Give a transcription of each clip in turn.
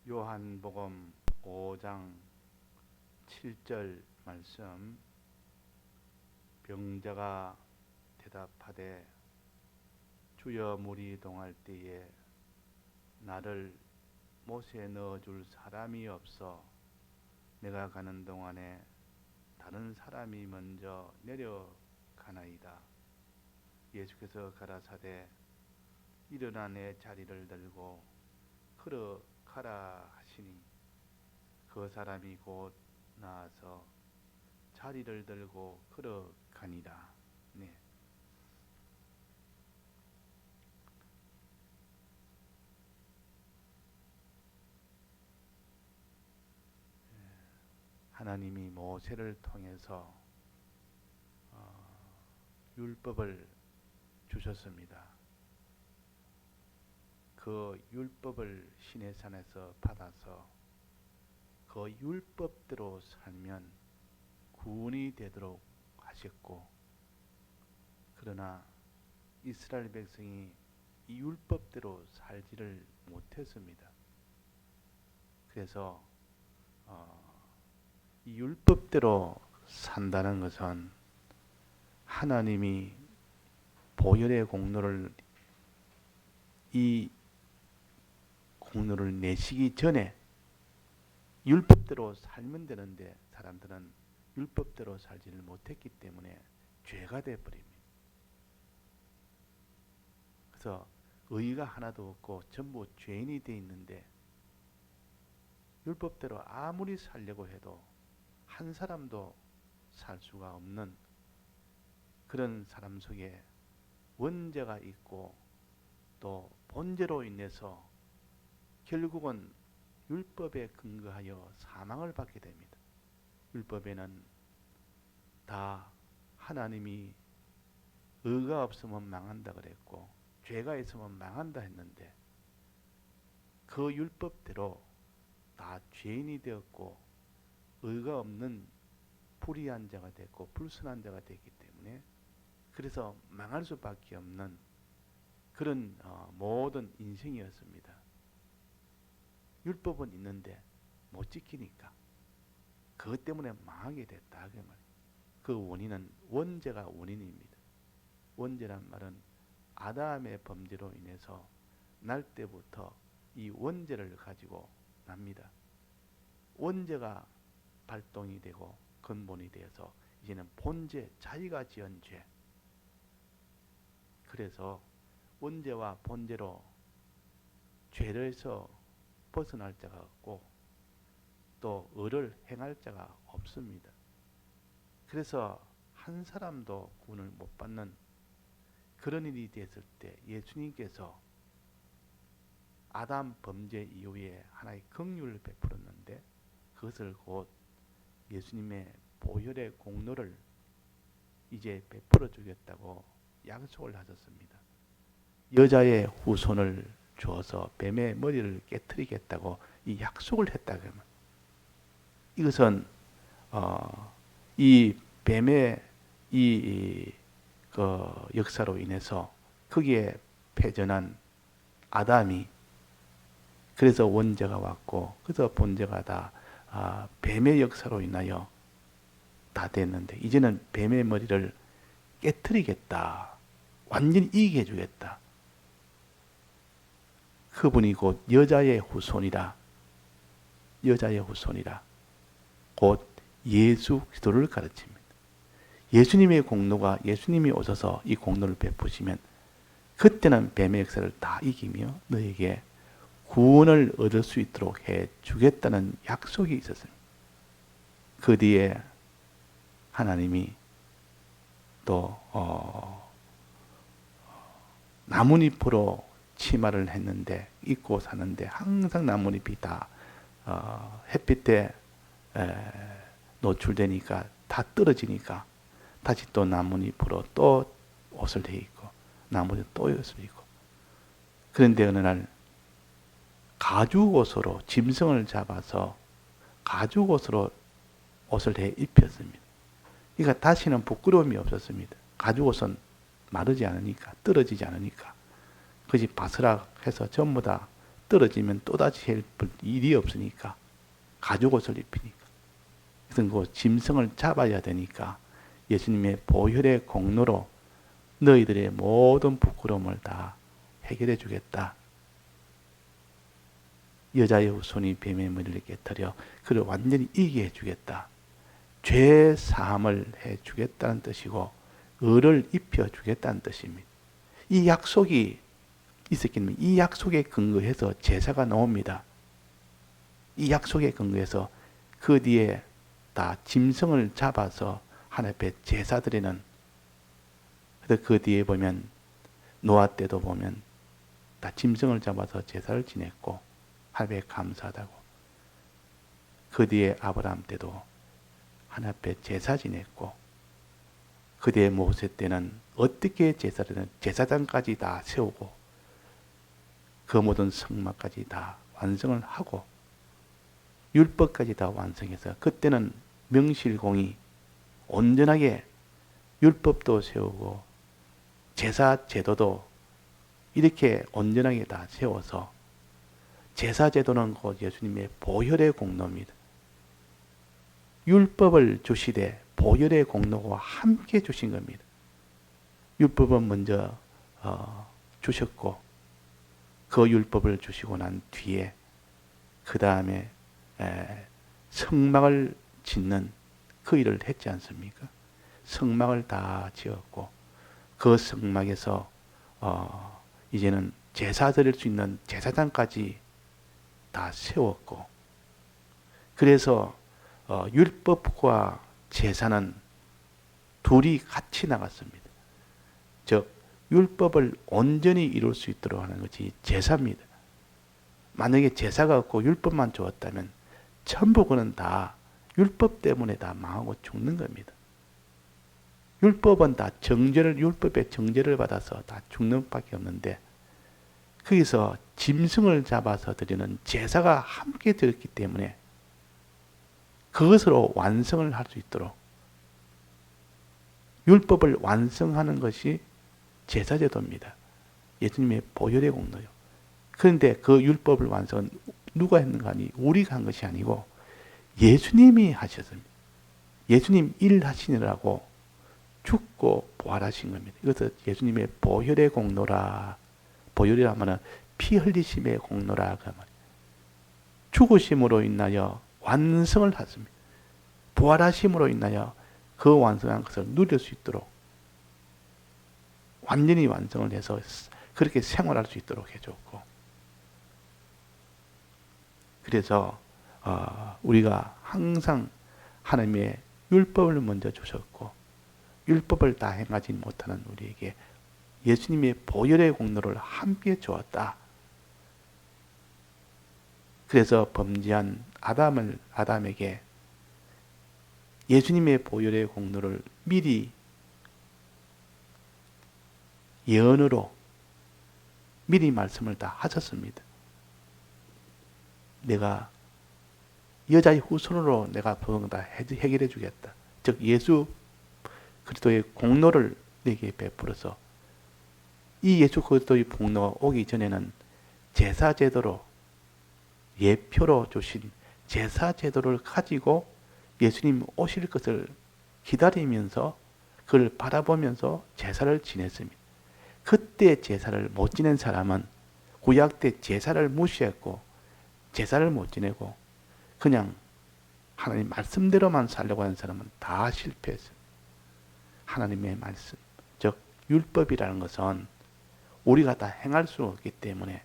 요한복음 5장 7절 말씀. 병자가 대답하되 주여 물이 동할 때에 나를 못에 넣어줄 사람이 없어 내가 가는 동안에 다른 사람이 먼저 내려가나이다. 예수께서 가라사대 일어나 내 자리를 들고 걸어가라 하시니 그 사람이 곧 나와서 자리를 들고 걸어가니라. 네. 하나님이 모세를 통해서 율법을 주셨습니다. 그 율법을 시내산에서 받아서 그 율법대로 살면 구원이 되도록 하셨고, 그러나 이스라엘 백성이 이 율법대로 살지를 못했습니다. 그래서 이 율법대로 산다는 것은 하나님이 보혈의 공로를 이 공로를 내시기 전에 율법대로 살면 되는데 사람들은 율법대로 살지를 못했기 때문에 죄가 되어버립니다. 그래서 의의가 하나도 없고 전부 죄인이 되어 있는데 율법대로 아무리 살려고 해도 한 사람도 살 수가 없는 그런 사람 속에 원죄가 있고 또 본죄로 인해서 결국은 율법에 근거하여 사망을 받게 됩니다. 율법에는 다 하나님이 의가 없으면 망한다 그랬고 죄가 있으면 망한다 했는데 그 율법대로 다 죄인이 되었고 의가 없는 불의한 자가 됐고 불순한 자가 됐기 때문에 그래서 망할 수밖에 없는 그런 모든 인생이었습니다. 율법은 있는데 못 지키니까 그것 때문에 망하게 됐다. 그 원인은 원죄가 원인입니다. 원죄란 말은 아담의 범죄로 인해서 날 때부터 이 원죄를 가지고 납니다. 원죄가 발동이 되고 근본이 되어서 이제는 본죄, 자기가 지은 죄. 그래서 원죄와 본죄로 죄에서 벗어날 자가 없고 또 의를 행할 자가 없습니다. 그래서 한 사람도 구원을 못 받는 그런 일이 됐을 때 예수님께서 아담 범죄 이후에 하나의 긍휼을 베풀었는데 그것을 곧 예수님의 보혈의 공로를 이제 베풀어 주겠다고 약속을 하셨습니다. 여자의 후손을 주어서 뱀의 머리를 깨트리겠다고 이 약속을 했다. 그러면 이것은 이 뱀의 그 역사로 인해서 거기에 패전한 아담이 그래서 원죄가 왔고 그래서 본죄가 다 뱀의 역사로 인하여 다 됐는데 이제는 뱀의 머리를 깨트리겠다. 완전히 이기게 해주겠다. 그분이 곧 여자의 후손이라. 여자의 후손이라. 곧 예수 그리스도를 가르칩니다. 예수님의 공로가 예수님이 오셔서 이 공로를 베푸시면 그때는 뱀의 역사를 다 이기며 너에게 구원을 얻을 수 있도록 해 주겠다는 약속이 있었습니다. 그 뒤에 하나님이 또 나뭇잎으로 치마를 했는데 입고 사는데 항상 나뭇잎이 다 햇빛에 노출되니까 다 떨어지니까 다시 또 나뭇잎으로 또 옷을 해 입고 나뭇잎 또 옷을 입고 그런데 어느 날 가죽옷으로 짐승을 잡아서 가죽옷으로 옷을 해 입혔습니다. 그러니까 다시는 부끄러움이 없었습니다. 가죽옷은 마르지 않으니까 떨어지지 않으니까 그것이 바스락해서 전부 다 떨어지면 또다시 할 일이 없으니까 가죽옷을 입히니까. 그래서 그 짐승을 잡아야 되니까 예수님의 보혈의 공로로 너희들의 모든 부끄러움을 다 해결해 주겠다. 여자의 후손이 뱀의 머리를 깨뜨려 그를 완전히 이기게 해주겠다. 죄 사함을 해주겠다는 뜻이고 의를 입혀주겠다는 뜻입니다. 이 약속이 있었기 때문에 이 약속에 근거해서 제사가 나옵니다. 이 약속에 근거해서 그 뒤에 다 짐승을 잡아서 하나님 앞에 제사 드리는, 그 뒤에 보면 노아 때도 보면 다 짐승을 잡아서 제사를 지냈고 하나님께 감사하다고, 그 뒤에 아브라함 때도 하나님 앞에 제사 지냈고, 그 뒤에 모세 때는 어떻게 제사를 제사장까지 다 세우고 그 모든 성막까지 다 완성을 하고 율법까지 다 완성해서, 그때는 명실공히 온전하게 율법도 세우고 제사 제도도 이렇게 온전하게 다 세워서, 제사 제도는 곧 예수님의 보혈의 공로입니다. 율법을 주시되 보혈의 공로와 함께 주신 겁니다. 율법은 먼저 주셨고 그 율법을 주시고 난 뒤에 그 다음에 성막을 짓는 그 일을 했지 않습니까? 성막을 다 지었고 그 성막에서 이제는 제사 드릴 수 있는 제사장까지 다 세웠고, 그래서 율법과 제사는 둘이 같이 나갔습니다. 즉 율법을 온전히 이룰 수 있도록 하는 것이 제사입니다. 만약에 제사가 없고 율법만 주었다면 전부 그는 다 율법 때문에 다 망하고 죽는 겁니다. 율법은 다 율법의 정죄를 받아서 다 죽는 밖에 없는데, 거기서 짐승을 잡아서 드리는 제사가 함께 되었기 때문에 그것으로 완성을 할 수 있도록, 율법을 완성하는 것이 제사제도입니다. 예수님의 보혈의 공로요. 그런데 그 율법을 완성은 누가 했는가 하니 우리가 한 것이 아니고 예수님이 하셨습니다. 예수님 일하시느라고 죽고 부활하신 겁니다. 이것은 예수님의 보혈의 공로라. 보혈이라 하면은 피 흘리심의 공로라 그 말이에요. 죽으심으로 인하여 완성을 하십니다. 부활하심으로 인하여 그 완성한 것을 누릴 수 있도록 완전히 완성을 해서 그렇게 생활할 수 있도록 해줬고, 그래서 우리가 항상 하나님의 율법을 먼저 주셨고 율법을 다 행하지 못하는 우리에게 예수님의 보혈의 공로를 함께 주었다. 그래서 범죄한 아담에게 예수님의 보혈의 공로를 미리 예언으로 미리 말씀을 다 하셨습니다. 내가 여자의 후손으로 내가 그건 다 해결해 주겠다. 즉 예수 그리스도의 공로를 내게 베풀어서, 이 예수 그리스도의 공로가 오기 전에는 제사제도로 예표로 주신 제사제도를 가지고 예수님 오실 것을 기다리면서 그를 바라보면서 제사를 지냈습니다. 그때 제사를 못 지낸 사람은 구약 때 제사를 무시했고 제사를 못 지내고 그냥 하나님 말씀대로만 살려고 하는 사람은 다 실패했어요. 하나님의 말씀, 즉 율법이라는 것은 우리가 다 행할 수 없기 때문에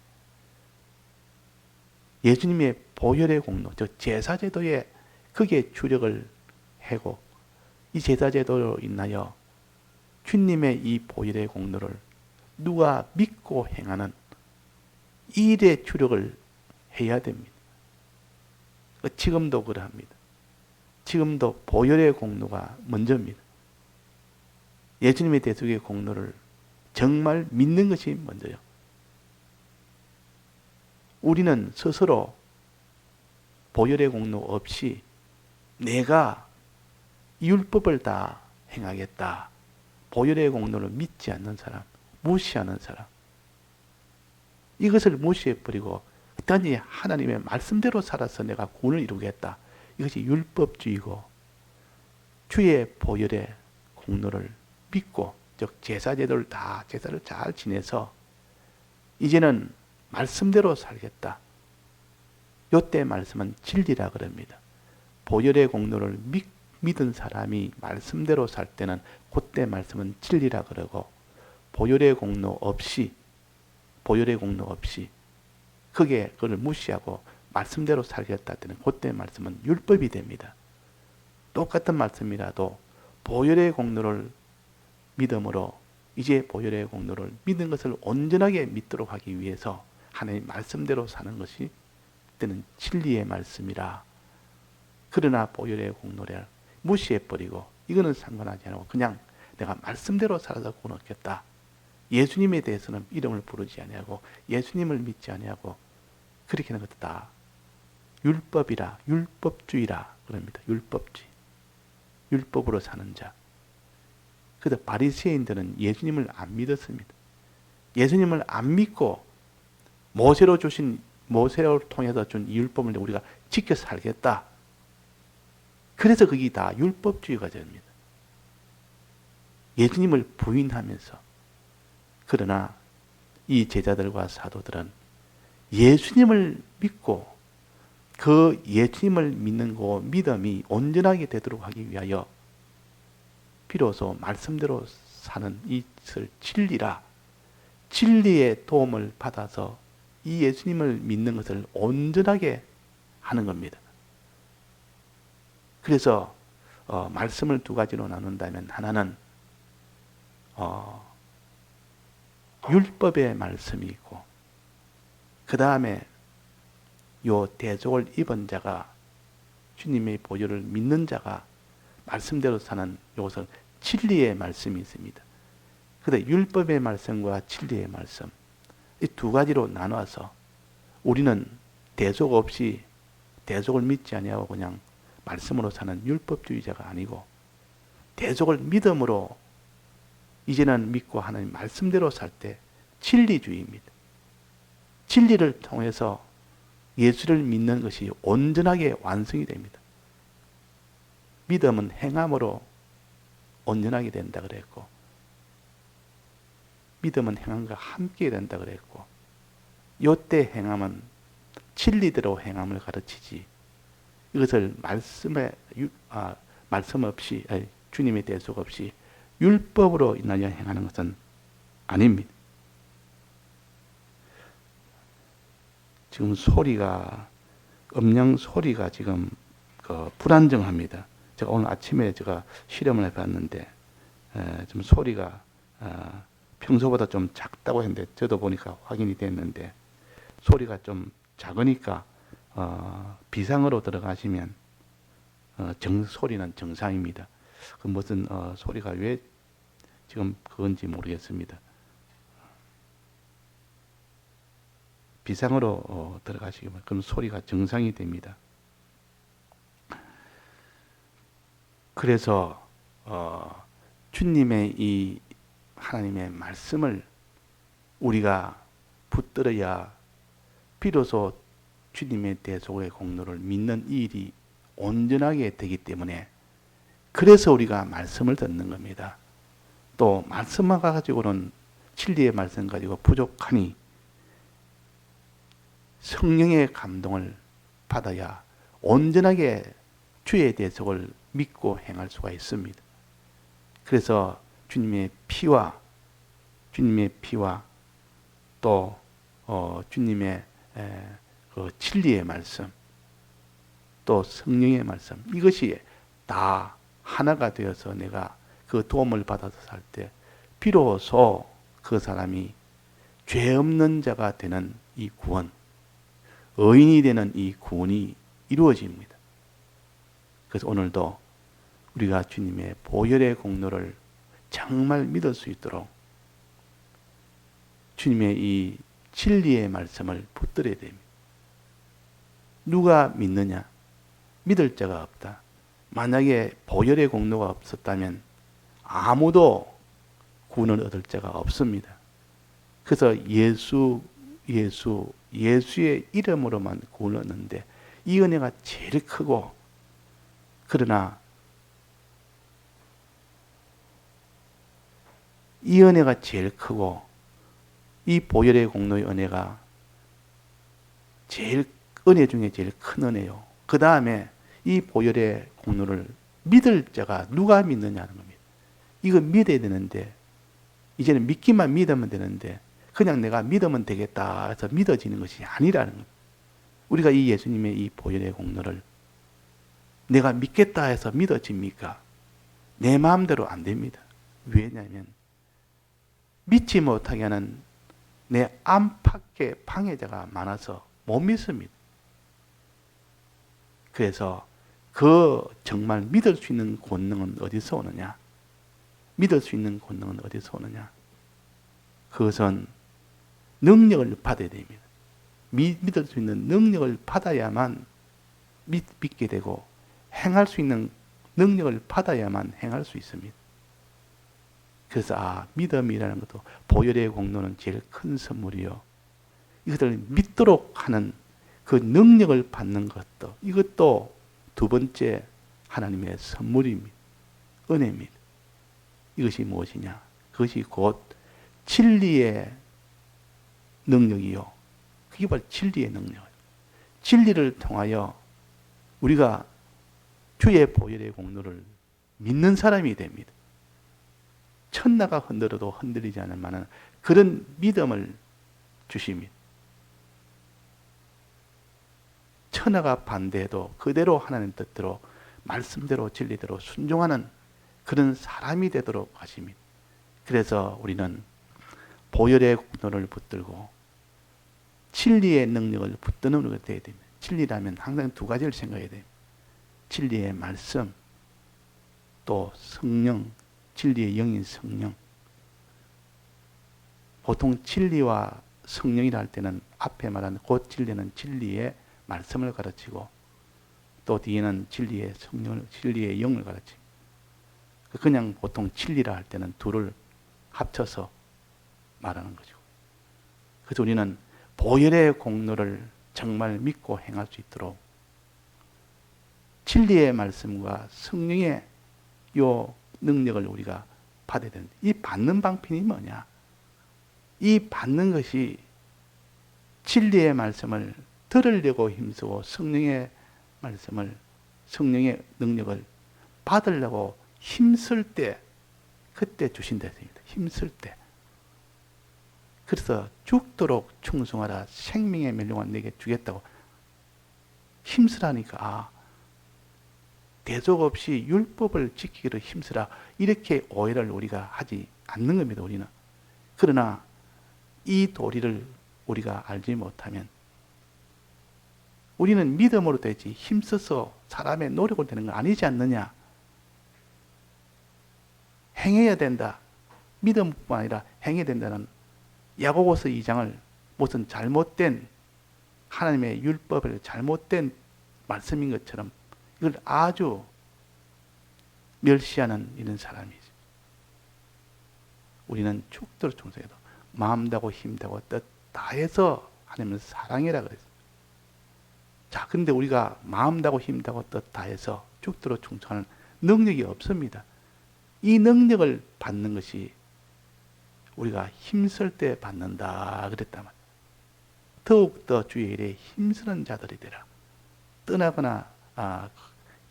예수님의 보혈의 공로, 즉 제사제도에 크게 주력을 하고, 이 제사제도로 인하여 주님의 이 보혈의 공로를 누가 믿고 행하는 이 일에 주력을 해야 됩니다. 지금도 그러합니다. 지금도 보혈의 공로가 먼저입니다. 예수님의 대속의 공로를 정말 믿는 것이 먼저요. 우리는 스스로 보혈의 공로 없이 내가 율법을 다 행하겠다. 보혈의 공로를 믿지 않는 사람, 무시하는 사람, 이것을 무시해버리고 어떠한지 하나님의 말씀대로 살아서 내가 구원을 이루겠다. 이것이 율법주의고 주의 보혈의 공로를 믿고 즉 제사제도를 다 제사를 잘 지내서 이제는 말씀대로 살겠다. 요때 말씀은 진리라 그럽니다. 보혈의 공로를 믿은 사람이 말씀대로 살 때는 그때 말씀은 진리라 그러고 보혈의 공로 없이 그게 그걸 무시하고 말씀대로 살겠다 때는 그때 말씀은 율법이 됩니다. 똑같은 말씀이라도 보혈의 공로를 믿음으로 이제 보혈의 공로를 믿는 것을 온전하게 믿도록 하기 위해서 하나님 말씀대로 사는 것이 그때는 진리의 말씀이라. 그러나 보혈의 공로를 무시해버리고 이거는 상관하지 않고 그냥 내가 말씀대로 살아서 구원 얻겠다. 예수님에 대해서는 이름을 부르지 아니하고 예수님을 믿지 아니하고 그렇게 하는 것도 다 율법이라 율법주의라 그럽니다. 율법주의. 율법으로 사는 자. 그래서 바리새인들은 예수님을 안 믿었습니다. 예수님을 안 믿고 모세로 통해서 준 율법을 우리가 지켜 살겠다. 그래서 그게 다 율법주의가 됩니다. 예수님을 부인하면서. 그러나 이 제자들과 사도들은 예수님을 믿고 그 예수님을 믿는 그 믿음이 온전하게 되도록 하기 위하여 비로소 말씀대로 사는 이것을 진리라. 진리의 도움을 받아서 이 예수님을 믿는 것을 온전하게 하는 겁니다. 그래서 말씀을 두 가지로 나눈다면 하나는 율법의 말씀이 있고 그 다음에 요 대속을 입은 자가 주님의 보혈을 믿는 자가 말씀대로 사는 요것은 진리의 말씀이 있습니다. 그런데 율법의 말씀과 진리의 말씀 이 두 가지로 나눠서 우리는 대속을 믿지 아니하고 그냥 말씀으로 사는 율법주의자가 아니고 대속을 믿음으로 이제는 믿고 하나님 말씀대로 살 때 진리주의입니다. 진리를 통해서 예수를 믿는 것이 온전하게 완성이 됩니다. 믿음은 행함으로 온전하게 된다 그랬고 믿음은 행함과 함께 된다 그랬고 요때 행함은 진리대로 행함을 가르치지 이것을 말씀 없이 주님의 대속 없이 율법으로 인하여 행하는 것은 아닙니다. 지금 음량 소리가 지금 불안정합니다. 제가 오늘 아침에 실험을 해봤는데 좀 소리가 평소보다 좀 작다고 했는데 저도 보니까 확인이 됐는데 소리가 좀 작으니까 비상으로 들어가시면 소리는 정상입니다. 그 무슨 소리가 왜 지금 그건지 모르겠습니다. 비상으로 들어가시면 그럼 소리가 정상이 됩니다. 그래서 주님의 이 하나님의 말씀을 우리가 붙들어야 비로소 주님의 대속의 공로를 믿는 이 일이 온전하게 되기 때문에 그래서 우리가 말씀을 듣는 겁니다. 또 말씀만 가지고는 진리의 말씀 가지고 부족하니 성령의 감동을 받아야 온전하게 주의 대속을 믿고 행할 수가 있습니다. 그래서 주님의 피와 또 주님의 그 진리의 말씀 또 성령의 말씀 이것이 다 하나가 되어서 내가 그 도움을 받아서 살 때 비로소 그 사람이 죄 없는 자가 되는 이 구원 의인이 되는 이 구원이 이루어집니다. 그래서 오늘도 우리가 주님의 보혈의 공로를 정말 믿을 수 있도록 주님의 이 진리의 말씀을 붙들어야 됩니다. 누가 믿느냐? 믿을 자가 없다. 만약에 보혈의 공로가 없었다면 아무도 구원을 얻을 자가 없습니다. 그래서 예수 예수의 이름으로만 구원을 얻는데 이 은혜가 제일 크고, 그러나 이 은혜가 제일 크고 이 보혈의 공로의 은혜가 제일 은혜 중에 제일 큰 은혜요. 그 다음에 이 보혈의 공로를 믿을 자가 누가 믿느냐는 겁니다. 이거 믿어야 되는데, 이제는 믿기만 믿으면 되는데 그냥 내가 믿으면 되겠다 해서 믿어지는 것이 아니라는 겁니다. 우리가 이 예수님의 이 보혈의 공로를 내가 믿겠다 해서 믿어집니까? 내 마음대로 안 됩니다. 왜냐하면 믿지 못하게 하는 내 안팎의 방해자가 많아서 못 믿습니다. 그래서 그 정말 믿을 수 있는 권능은 어디서 오느냐? 믿을 수 있는 권능은 어디서 오느냐? 그것은 능력을 받아야 됩니다. 믿을 수 있는 능력을 받아야만 믿게 되고, 행할 수 있는 능력을 받아야만 행할 수 있습니다. 그래서 믿음이라는 것도, 보혈의 공로는 제일 큰 선물이요. 이것을 믿도록 하는 그 능력을 받는 것도, 이것도 두 번째 하나님의 선물입니다. 은혜입니다. 이것이 무엇이냐? 그것이 곧 진리의 능력이요. 그게 바로 진리의 능력이에요. 진리를 통하여 우리가 주의 보혈의 공로를 믿는 사람이 됩니다. 천나가 흔들어도 흔들리지 않을 만한 그런 믿음을 주십니다. 천하가 반대해도 그대로 하나님 뜻대로, 말씀대로 진리대로 순종하는 그런 사람이 되도록 하십니다. 그래서 우리는 보혈의 공로를 붙들고 진리의 능력을 붙드는 우리가 되어야 됩니다. 진리라면 항상 두 가지를 생각해야 됩니다. 진리의 말씀, 또 성령, 진리의 영인 성령. 보통 진리와 성령이라 할 때는 앞에 말한 곧 진리는 진리의 말씀을 가르치고, 또 뒤에는 진리의 성령을, 진리의 영을 가르치고, 그냥 보통 진리라 할 때는 둘을 합쳐서 말하는 거죠. 그래서 우리는 보혈의 공로를 정말 믿고 행할 수 있도록 진리의 말씀과 성령의 요 능력을 우리가 받아야 되는데, 이 받는 방편이 뭐냐? 이 받는 것이 진리의 말씀을 들으려고 힘쓰고 성령의 말씀을, 성령의 능력을 받으려고 힘쓸 때, 그때 주신다 했습니다. 힘쓸 때. 그래서 죽도록 충성하라, 생명의 멸류관 내게 주겠다고 힘쓰라니까, 대적 없이 율법을 지키기를 힘쓰라, 이렇게 오해를 우리가 하지 않는 겁니다. 우리는. 그러나 이 도리를 우리가 알지 못하면 우리는 믿음으로 되지 힘써서 사람의 노력으로 되는 건 아니지 않느냐. 행해야 된다. 믿음뿐만 아니라 행해야 된다는 야고보서 2장을 무슨 잘못된 하나님의 율법을 잘못된 말씀인 것처럼 이걸 아주 멸시하는 이런 사람이죠. 우리는 죽도록 충성해도 마음 다고 힘 다고 뜻 다해서 하나님을 사랑해라 그랬어요. 자, 근데 우리가 마음 다고 힘 다고 뜻 다해서 죽도록 충성하는 능력이 없습니다. 이 능력을 받는 것이 우리가 힘쓸 때 받는다 그랬단 말이에요. 더욱더 주의 일에 힘쓰는 자들이 되라. 떠나거나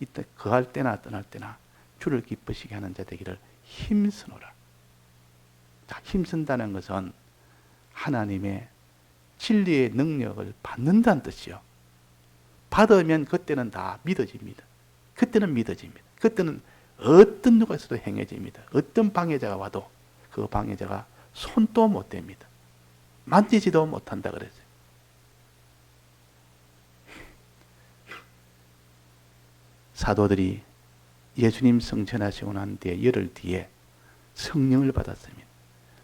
이때 거할 때나 떠날 때나 주를 기쁘시게 하는 자 되기를 힘쓰노라. 자, 힘쓴다는 것은 하나님의 진리의 능력을 받는다는 뜻이요. 받으면 그때는 다 믿어집니다. 그때는 믿어집니다. 그때는 어떤 누가 있어도 행해집니다. 어떤 방해자가 와도 그 방해자가 손도 못 댑니다. 만지지도 못한다 그랬어요. 사도들이 예수님 성천하시고 난 뒤에 열흘 뒤에 성령을 받았습니다.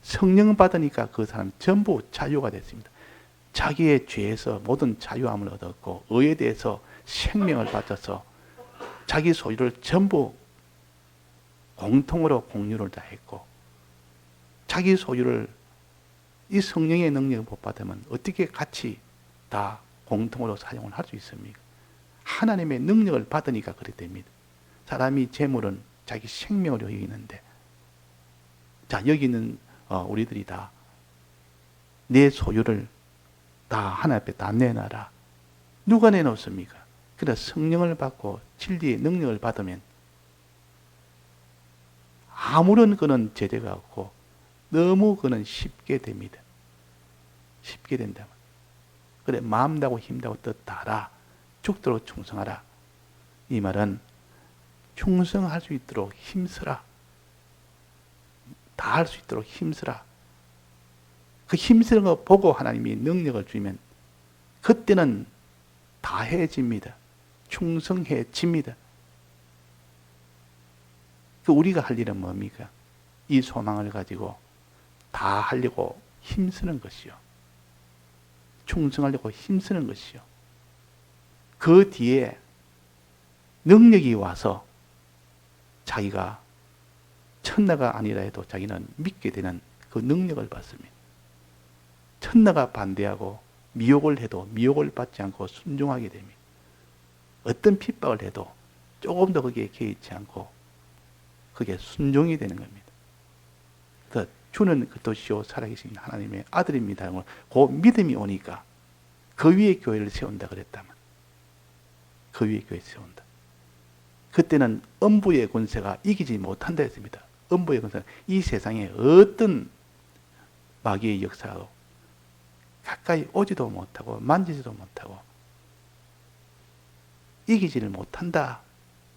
성령을 받으니까 그 사람 전부 자유가 됐습니다. 자기의 죄에서 모든 자유함을 얻었고 의에 대해서 생명을 받아서 자기 소유를 전부 공통으로 공유를 다 했고 자기 소유를 이 성령의 능력을 못 받으면 어떻게 같이 다 공통으로 사용을 할 수 있습니까? 하나님의 능력을 받으니까 그렇게 됩니다. 사람이 재물은 자기 생명으로 여기는데, 자, 여기는 우리들이 다 내 소유를 다 하나님 앞에 다 내놔라. 누가 내놓습니까? 그러나 성령을 받고 진리의 능력을 받으면 아무런 그는 제재가 없고 너무 그는 쉽게 됩니다. 쉽게 된다. 그래, 마음 다고 힘 다고 뜻 다하라. 죽도록 충성하라. 이 말은 충성할 수 있도록 힘쓰라. 다 할 수 있도록 힘쓰라. 그 힘쓰는 거 보고 하나님이 능력을 주면 그때는 다해집니다. 충성해집니다. 그 우리가 할 일은 뭡니까? 이 소망을 가지고 다 하려고 힘쓰는 것이요. 충성하려고 힘쓰는 것이요. 그 뒤에 능력이 와서 자기가 천나가 아니라 해도 자기는 믿게 되는 그 능력을 받습니다. 천나가 반대하고 미혹을 해도 미혹을 받지 않고 순종하게 됩니다. 어떤 핍박을 해도 조금 더 거기에 개의치 않고 그게 순종이 되는 겁니다. 그래서 주는 그것이요 살아계신 하나님의 아들입니다. 그 믿음이 오니까 그 위에 교회를 세운다 그랬다면 그 위에 교회를 세운다. 그때는 음부의 권세가 이기지 못한다 했습니다. 음부의 권세는 이 세상에 어떤 마귀의 역사도 가까이 오지도 못하고 만지지도 못하고 이기지를 못한다.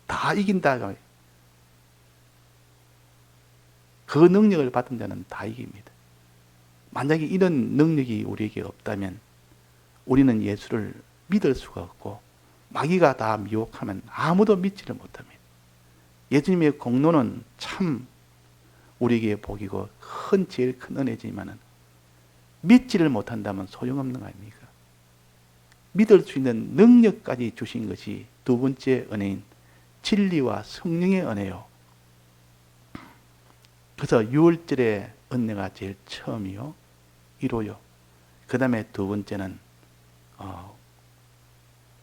다 이긴다. 그 능력을 받은 자는 다 이깁니다. 만약에 이런 능력이 우리에게 없다면 우리는 예수를 믿을 수가 없고 마귀가 다 미혹하면 아무도 믿지를 못합니다. 예수님의 공로는 참 우리에게 복이고 제일 큰 은혜지만은 믿지를 못한다면 소용없는 거 아닙니까? 믿을 수 있는 능력까지 주신 것이 두 번째 은혜인 진리와 성령의 은혜요. 그래서 6월절의 은혜가 제일 처음이요. 1호요. 그 다음에 두 번째는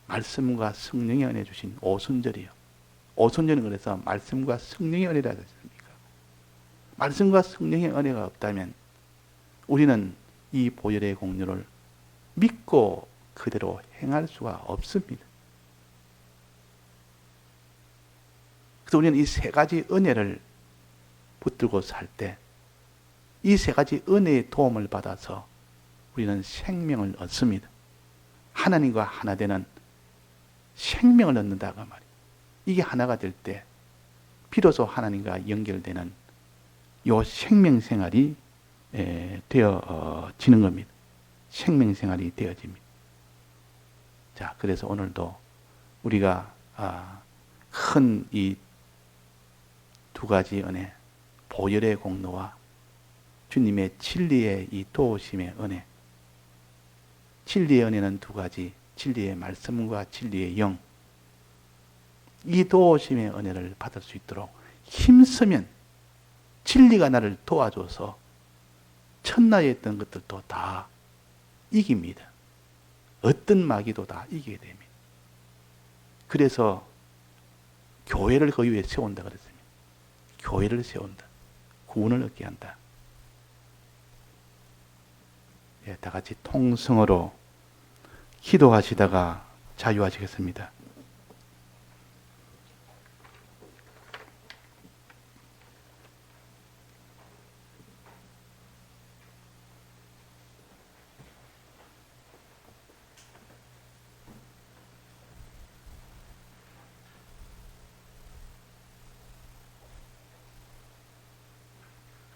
말씀과 성령의 은혜 주신 오순절이요. 오순절은 그래서 말씀과 성령의 은혜라 했습니까? 말씀과 성령의 은혜가 없다면 우리는 이 보혈의 공로를 믿고 그대로 행할 수가 없습니다. 그래서 우리는 이 세 가지 은혜를 붙들고 살 때 이 세 가지 은혜의 도움을 받아서 우리는 생명을 얻습니다. 하나님과 하나 되는 생명을 얻는다고 말이에요. 이게 하나가 될 때 비로소 하나님과 연결되는 이 생명생활이 되어지는 겁니다. 생명생활이 되어집니다. 자, 그래서 오늘도 우리가 큰 이 두 가지 은혜, 보혈의 공로와 주님의 진리의 이 도우심의 은혜. 진리의 은혜는 두 가지, 진리의 말씀과 진리의 영. 이 도우심의 은혜를 받을 수 있도록 힘쓰면 진리가 나를 도와줘서 천나에 있던 것들도 다 이깁니다. 어떤 마귀도 다 이기게 됩니다. 그래서 교회를 그 위에 세운다 그랬습니다. 교회를 세운다. 구원을 얻게 한다. 다 같이 통성으로 기도하시다가 자유하시겠습니다.